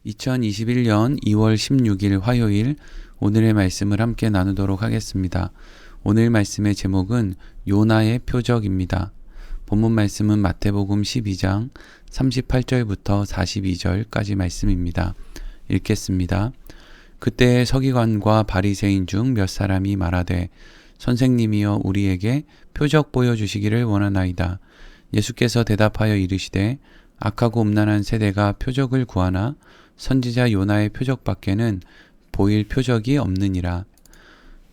2021년 2월 16일 화요일 오늘의 말씀을 함께 나누도록 하겠습니다. 오늘 말씀의 제목은 요나의 표적입니다. 본문 말씀은 마태복음 12장 38절부터 42절까지 말씀입니다. 읽겠습니다. 그때 서기관과 바리새인 중 몇 사람이 말하되 선생님이여 우리에게 표적 보여주시기를 원하나이다. 예수께서 대답하여 이르시되 악하고 음란한 세대가 표적을 구하나 선지자 요나의 표적밖에는 보일 표적이 없느니라.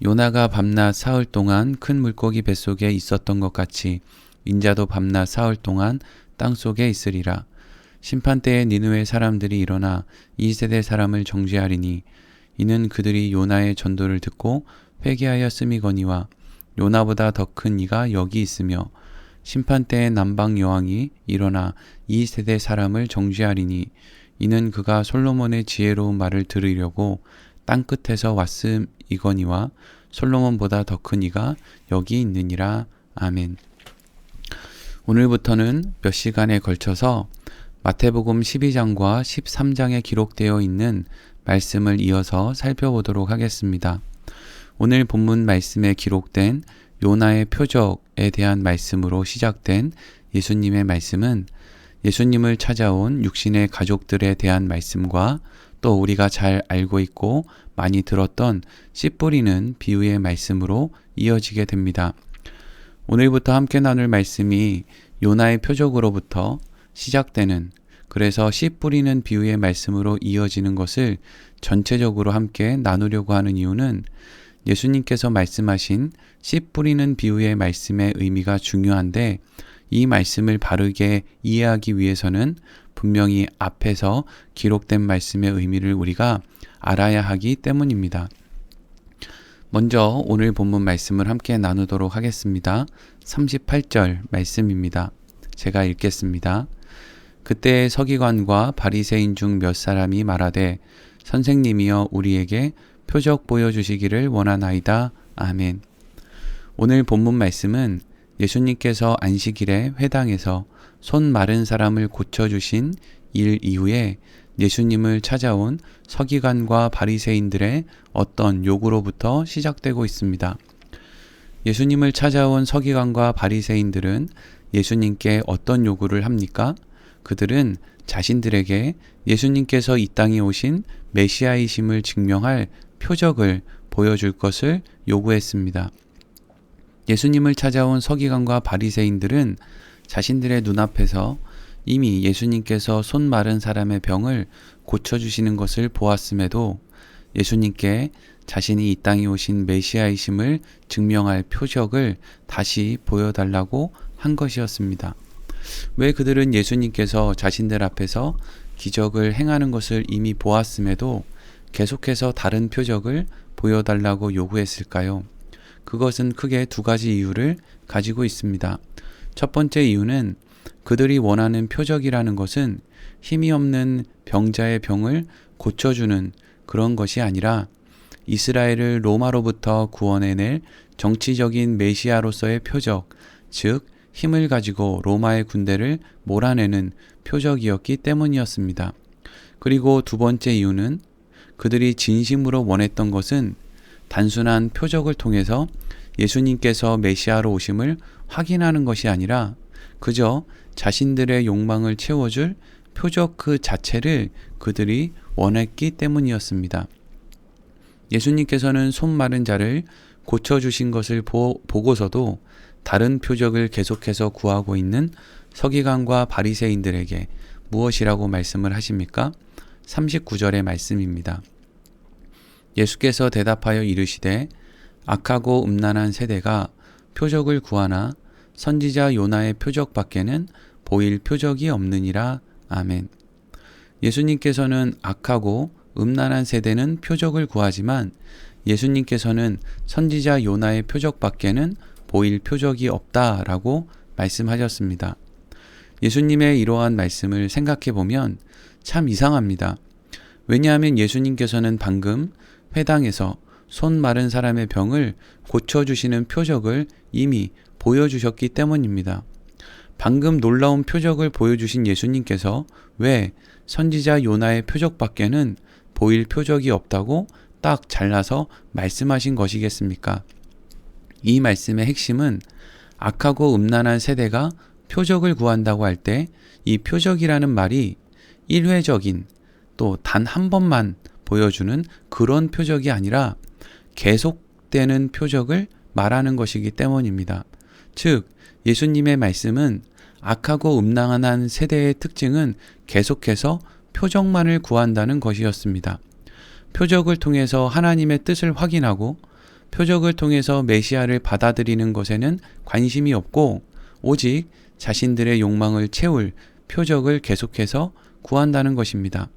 요나가 밤낮 사흘 동안 큰 물고기 뱃속에 있었던 것 같이 인자도 밤낮 사흘 동안 땅속에 있으리라. 심판때에 니느웨 사람들이 일어나 이 세대 사람을 정죄하리니 이는 그들이 요나의 전도를 듣고 회개하였음이거니와 요나보다 더 큰 이가 여기 있으며 심판때에 남방 여왕이 일어나 이 세대 사람을 정죄하리니 이는 그가 솔로몬의 지혜로운 말을 들으려고 땅끝에서 왔음이거니와 솔로몬보다 더 큰 이가 여기 있느니라. 아멘. 오늘부터는 몇 시간에 걸쳐서 마태복음 12장과 13장에 기록되어 있는 말씀을 이어서 살펴보도록 하겠습니다. 오늘 본문 말씀에 기록된 요나의 표적에 대한 말씀으로 시작된 예수님의 말씀은 예수님을 찾아온 육신의 가족들에 대한 말씀과 또 우리가 잘 알고 있고 많이 들었던 씨 뿌리는 비유의 말씀으로 이어지게 됩니다. 오늘부터 함께 나눌 말씀이 요나의 표적으로부터 시작되는, 그래서 씨 뿌리는 비유의 말씀으로 이어지는 것을 전체적으로 함께 나누려고 하는 이유는 예수님께서 말씀하신 씨 뿌리는 비유의 말씀의 의미가 중요한데 이 말씀을 바르게 이해하기 위해서는 분명히 앞에서 기록된 말씀의 의미를 우리가 알아야 하기 때문입니다. 먼저 오늘 본문 말씀을 함께 나누도록 하겠습니다. 38절 말씀입니다. 제가 읽겠습니다. 그때 서기관과 바리새인 중 몇 사람이 말하되 선생님이여 우리에게 표적 보여주시기를 원하나이다. 아멘. 오늘 본문 말씀은 예수님께서 안식일에 회당에서 손 마른 사람을 고쳐주신 일 이후에 예수님을 찾아온 서기관과 바리새인들의 어떤 요구로부터 시작되고 있습니다. 예수님을 찾아온 서기관과 바리새인들은 예수님께 어떤 요구를 합니까? 그들은 자신들에게 예수님께서 이 땅에 오신 메시아이심을 증명할 표적을 보여줄 것을 요구했습니다. 예수님을 찾아온 서기관과 바리새인들은 자신들의 눈앞에서 이미 예수님께서 손 마른 사람의 병을 고쳐주시는 것을 보았음에도 예수님께 자신이 이 땅에 오신 메시아이심을 증명할 표적을 다시 보여달라고 한 것이었습니다. 왜 그들은 예수님께서 자신들 앞에서 기적을 행하는 것을 이미 보았음에도 계속해서 다른 표적을 보여달라고 요구했을까요? 그것은 크게 두 가지 이유를 가지고 있습니다. 첫 번째 이유는 그들이 원하는 표적이라는 것은 힘이 없는 병자의 병을 고쳐주는 그런 것이 아니라 이스라엘을 로마로부터 구원해낼 정치적인 메시아로서의 표적, 즉 힘을 가지고 로마의 군대를 몰아내는 표적이었기 때문이었습니다. 그리고 두 번째 이유는 그들이 진심으로 원했던 것은 단순한 표적을 통해서 예수님께서 메시아로 오심을 확인하는 것이 아니라 그저 자신들의 욕망을 채워줄 표적 그 자체를 그들이 원했기 때문이었습니다. 예수님께서는 손 마른 자를 고쳐주신 것을 보고서도 다른 표적을 계속해서 구하고 있는 서기관과 바리새인들에게 무엇이라고 말씀을 하십니까? 39절의 말씀입니다. 예수께서 대답하여 이르시되 악하고 음란한 세대가 표적을 구하나 선지자 요나의 표적밖에는 보일 표적이 없느니라. 아멘. 예수님께서는 악하고 음란한 세대는 표적을 구하지만 예수님께서는 선지자 요나의 표적밖에는 보일 표적이 없다라고 말씀하셨습니다. 예수님의 이러한 말씀을 생각해 보면 참 이상합니다. 왜냐하면 예수님께서는 방금 회당에서 손 마른 사람의 병을 고쳐주시는 표적을 이미 보여주셨기 때문입니다. 방금 놀라운 표적을 보여주신 예수님께서 왜 선지자 요나의 표적밖에는 보일 표적이 없다고 딱 잘라서 말씀하신 것이겠습니까? 이 말씀의 핵심은 악하고 음란한 세대가 표적을 구한다고 할 때 이 표적이라는 말이 일회적인 또 단 한 번만 보여주는 그런 표적이 아니라 계속되는 표적을 말하는 것이기 때문입니다. 즉, 예수님의 말씀은 악하고 음란한 세대의 특징은 계속해서 표적만을 구한다는 것이었습니다. 표적을 통해서 하나님의 뜻을 확인하고 표적을 통해서 메시아를 받아들이는 것에는 관심이 없고 오직 자신들의 욕망을 채울 표적을 계속해서 구한다는 것입니다.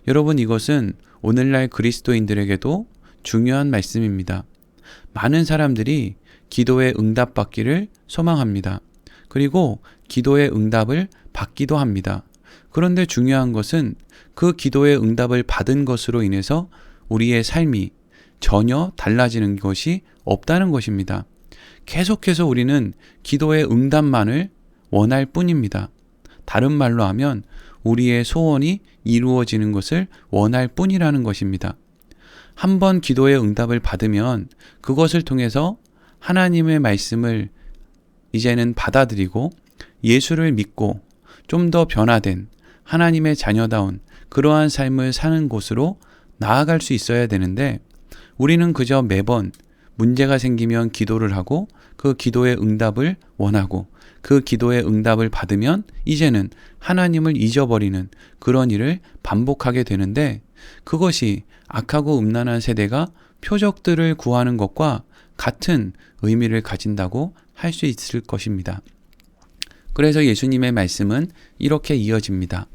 여러분, 이것은 오늘날 그리스도인들에게도 중요한 말씀입니다. 많은 사람들이 기도의 응답받기를 소망합니다. 그리고 기도의 응답을 받기도 합니다. 그런데 중요한 것은 그 기도의 응답을 받은 것으로 인해서 우리의 삶이 전혀 달라지는 것이 없다는 것입니다. 계속해서 우리는 기도의 응답만을 원할 뿐입니다. 다른 말로 하면 우리의 소원이 이루어지는 것을 원할 뿐이라는 것입니다. 한번 기도의 응답을 받으면 그것을 통해서 하나님의 말씀을 이제는 받아들이고 예수를 믿고 좀 더 변화된 하나님의 자녀다운 그러한 삶을 사는 곳으로 나아갈 수 있어야 되는데 우리는 그저 매번 문제가 생기면 기도를 하고 그 기도의 응답을 원하고 그 기도의 응답을 받으면 이제는 하나님을 잊어버리는 그런 일을 반복하게 되는데 그것이 악하고 음란한 세대가 표적들을 구하는 것과 같은 의미를 가진다고 할 수 있을 것입니다. 그래서 예수님의 말씀은 이렇게 이어집니다.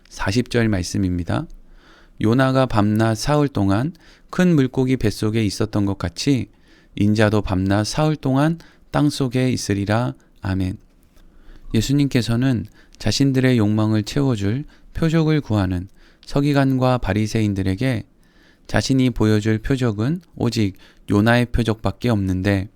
40절 말씀입니다. 요나가 밤낮 사흘 동안 큰 물고기 뱃속에 있었던 것 같이 인자도 밤낮 사흘 동안 땅속에 있으리라. 아멘. 예수님께서는 자신들의 욕망을 채워줄 표적을 구하는 서기관과 바리새인들에게 자신이 보여줄 표적은 오직 요나의 표적밖에 없는데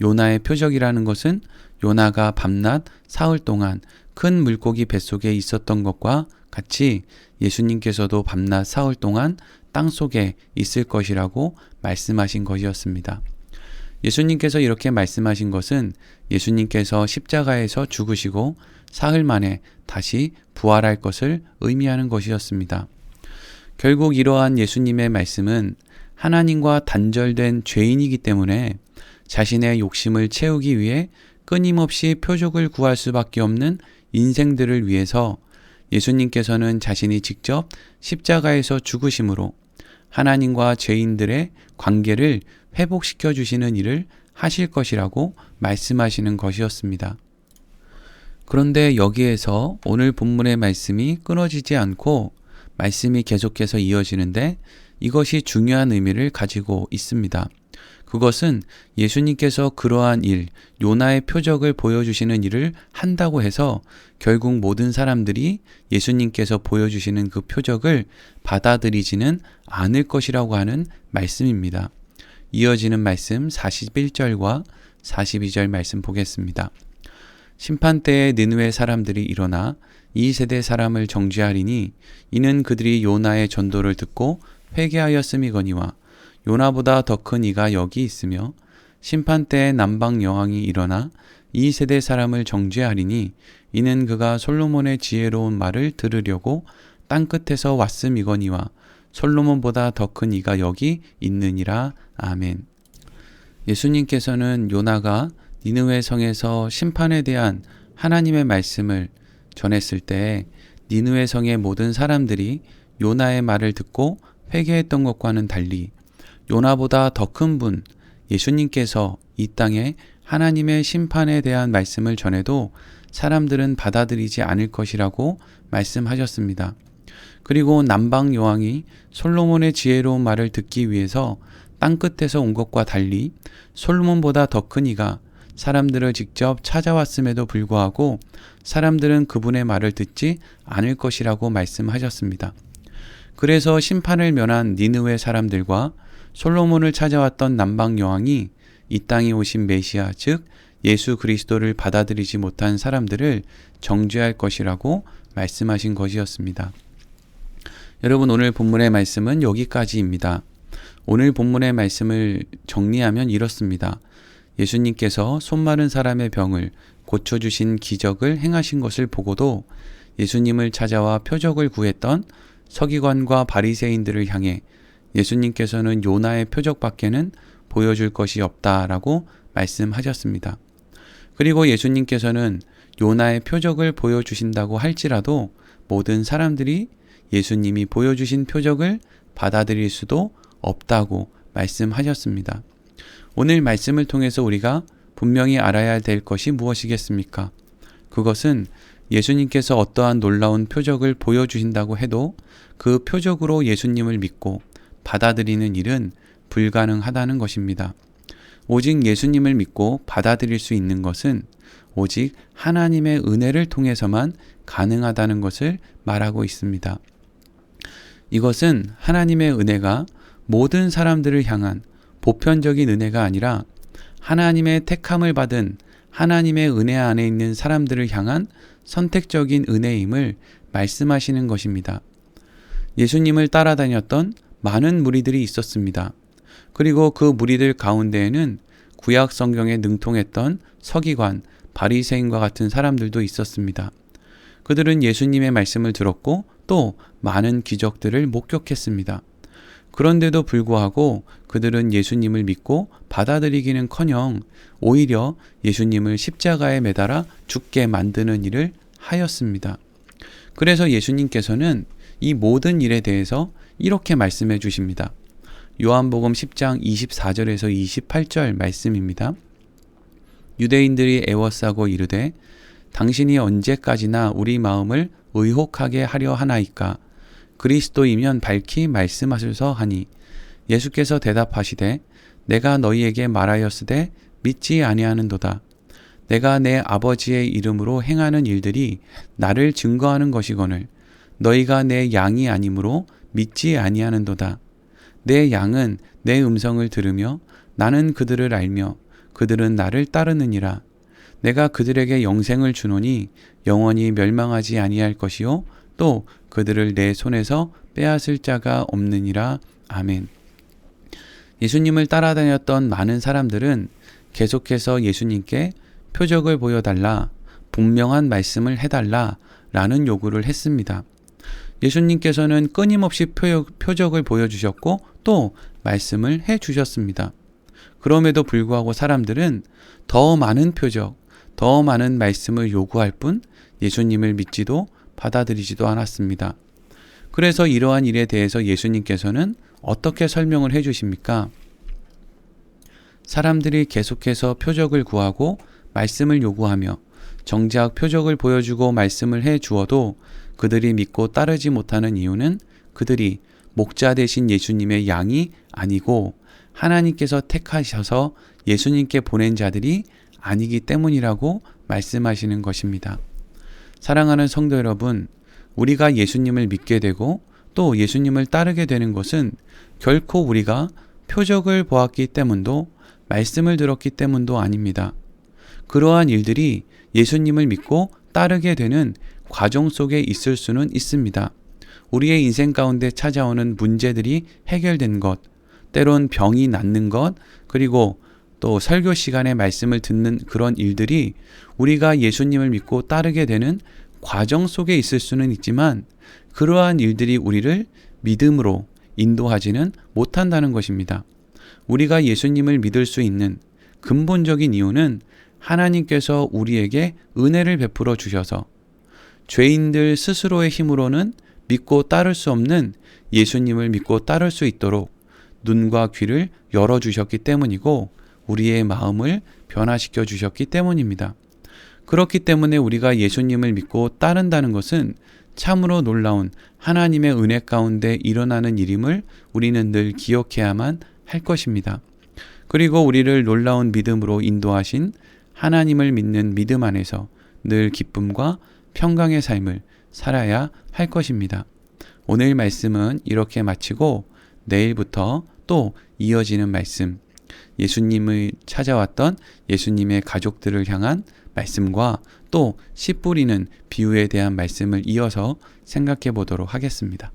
요나의 표적이라는 것은 요나가 밤낮 사흘 동안 큰 물고기 뱃속에 있었던 것과 같이 예수님께서도 밤낮 사흘 동안 땅속에 있을 것이라고 말씀하신 것이었습니다. 예수님께서 이렇게 말씀하신 것은 예수님께서 십자가에서 죽으시고 사흘 만에 다시 부활할 것을 의미하는 것이었습니다. 결국 이러한 예수님의 말씀은 하나님과 단절된 죄인이기 때문에 자신의 욕심을 채우기 위해 끊임없이 표적을 구할 수밖에 없는 인생들을 위해서 예수님께서는 자신이 직접 십자가에서 죽으심으로 하나님과 죄인들의 관계를 회복시켜 주시는 일을 하실 것이라고 말씀하시는 것이었습니다. 그런데 여기에서 오늘 본문의 말씀이 끊어지지 않고 말씀이 계속해서 이어지는데 이것이 중요한 의미를 가지고 있습니다. 그것은 예수님께서 그러한 일, 요나의 표적을 보여주시는 일을 한다고 해서 결국 모든 사람들이 예수님께서 보여주시는 그 표적을 받아들이지는 않을 것이라고 하는 말씀입니다. 이어지는 말씀 41절과 42절 말씀 보겠습니다. 심판때에 느느웨 사람들이 일어나 이 세대 사람을 정죄하리니 이는 그들이 요나의 전도를 듣고 회개하였음이거니와 요나보다 더 큰 이가 여기 있으며 심판때에 남방 여왕이 일어나 이 세대 사람을 정죄하리니 이는 그가 솔로몬의 지혜로운 말을 들으려고 땅끝에서 왔음이거니와 솔로몬보다 더 큰 이가 여기 있느니라. 아멘. 예수님께서는 요나가 니느웨 성에서 심판에 대한 하나님의 말씀을 전했을 때 니느웨 성의 모든 사람들이 요나의 말을 듣고 회개했던 것과는 달리 요나보다 더 큰 분, 예수님께서 이 땅에 하나님의 심판에 대한 말씀을 전해도 사람들은 받아들이지 않을 것이라고 말씀하셨습니다. 그리고 남방 여왕이 솔로몬의 지혜로운 말을 듣기 위해서 땅끝에서 온 것과 달리 솔로몬보다 더 큰 이가 사람들을 직접 찾아왔음에도 불구하고 사람들은 그분의 말을 듣지 않을 것이라고 말씀하셨습니다. 그래서 심판을 면한 니느웨 사람들과 솔로몬을 찾아왔던 남방 여왕이 이 땅에 오신 메시아 즉 예수 그리스도를 받아들이지 못한 사람들을 정죄할 것이라고 말씀하신 것이었습니다. 여러분, 오늘 본문의 말씀은 여기까지입니다. 오늘 본문의 말씀을 정리하면 이렇습니다. 예수님께서 손마른 사람의 병을 고쳐주신 기적을 행하신 것을 보고도 예수님을 찾아와 표적을 구했던 서기관과 바리새인들을 향해 예수님께서는 요나의 표적밖에는 보여줄 것이 없다라고 말씀하셨습니다. 그리고 예수님께서는 요나의 표적을 보여주신다고 할지라도 모든 사람들이 예수님이 보여주신 표적을 받아들일 수도 없다고 말씀하셨습니다. 오늘 말씀을 통해서 우리가 분명히 알아야 될 것이 무엇이겠습니까? 그것은 예수님께서 어떠한 놀라운 표적을 보여주신다고 해도 그 표적으로 예수님을 믿고 받아들이는 일은 불가능하다는 것입니다. 오직 예수님을 믿고 받아들일 수 있는 것은 오직 하나님의 은혜를 통해서만 가능하다는 것을 말하고 있습니다. 이것은 하나님의 은혜가 모든 사람들을 향한 보편적인 은혜가 아니라 하나님의 택함을 받은 하나님의 은혜 안에 있는 사람들을 향한 선택적인 은혜임을 말씀하시는 것입니다. 예수님을 따라다녔던 많은 무리들이 있었습니다. 그리고 그 무리들 가운데에는 구약 성경에 능통했던 서기관, 바리새인과 같은 사람들도 있었습니다. 그들은 예수님의 말씀을 들었고 또 많은 기적들을 목격했습니다. 그런데도 불구하고 그들은 예수님을 믿고 받아들이기는커녕 오히려 예수님을 십자가에 매달아 죽게 만드는 일을 하였습니다. 그래서 예수님께서는 이 모든 일에 대해서 이렇게 말씀해 주십니다. 요한복음 10장 24절에서 28절 말씀입니다. 유대인들이 애워싸고 이르되 당신이 언제까지나 우리 마음을 의혹하게 하려 하나이까? 그리스도이면 밝히 말씀하소서 하니 예수께서 대답하시되 내가 너희에게 말하였으되 믿지 아니하는도다. 내가 내 아버지의 이름으로 행하는 일들이 나를 증거하는 것이거늘 너희가 내 양이 아니므로 믿지 아니하는도다. 내 양은 내 음성을 들으며 나는 그들을 알며 그들은 나를 따르느니라. 내가 그들에게 영생을 주노니 영원히 멸망하지 아니할 것이요 또 그들을 내 손에서 빼앗을 자가 없느니라. 아멘. 예수님을 따라다녔던 많은 사람들은 계속해서 예수님께 표적을 보여달라, 분명한 말씀을 해달라 라는 요구를 했습니다. 예수님께서는 끊임없이 표적을 보여주셨고 또 말씀을 해주셨습니다. 그럼에도 불구하고 사람들은 더 많은 표적, 더 많은 말씀을 요구할 뿐 예수님을 믿지도 받아들이지도 않았습니다. 그래서 이러한 일에 대해서 예수님께서는 어떻게 설명을 해주십니까? 사람들이 계속해서 표적을 구하고 말씀을 요구하며 정작 표적을 보여주고 말씀을 해주어도 그들이 믿고 따르지 못하는 이유는 그들이 목자 되신 예수님의 양이 아니고 하나님께서 택하셔서 예수님께 보낸 자들이 아니기 때문이라고 말씀하시는 것입니다. 사랑하는 성도 여러분, 우리가 예수님을 믿게 되고 또 예수님을 따르게 되는 것은 결코 우리가 표적을 보았기 때문도 말씀을 들었기 때문도 아닙니다. 그러한 일들이 예수님을 믿고 따르게 되는 과정 속에 있을 수는 있습니다. 우리의 인생 가운데 찾아오는 문제들이 해결된 것, 때론 병이 낫는 것, 그리고 또 설교 시간에 말씀을 듣는 그런 일들이 우리가 예수님을 믿고 따르게 되는 과정 속에 있을 수는 있지만 그러한 일들이 우리를 믿음으로 인도하지는 못한다는 것입니다. 우리가 예수님을 믿을 수 있는 근본적인 이유는 하나님께서 우리에게 은혜를 베풀어 주셔서 죄인들 스스로의 힘으로는 믿고 따를 수 없는 예수님을 믿고 따를 수 있도록 눈과 귀를 열어주셨기 때문이고 우리의 마음을 변화시켜 주셨기 때문입니다. 그렇기 때문에 우리가 예수님을 믿고 따른다는 것은 참으로 놀라운 하나님의 은혜 가운데 일어나는 일임을 우리는 늘 기억해야만 할 것입니다. 그리고 우리를 놀라운 믿음으로 인도하신 하나님을 믿는 믿음 안에서 늘 기쁨과 평강의 삶을 살아야 할 것입니다. 오늘 말씀은 이렇게 마치고 내일부터 또 이어지는 말씀 예수님을 찾아왔던 예수님의 가족들을 향한 말씀과 또 씨 뿌리는 비유에 대한 말씀을 이어서 생각해 보도록 하겠습니다.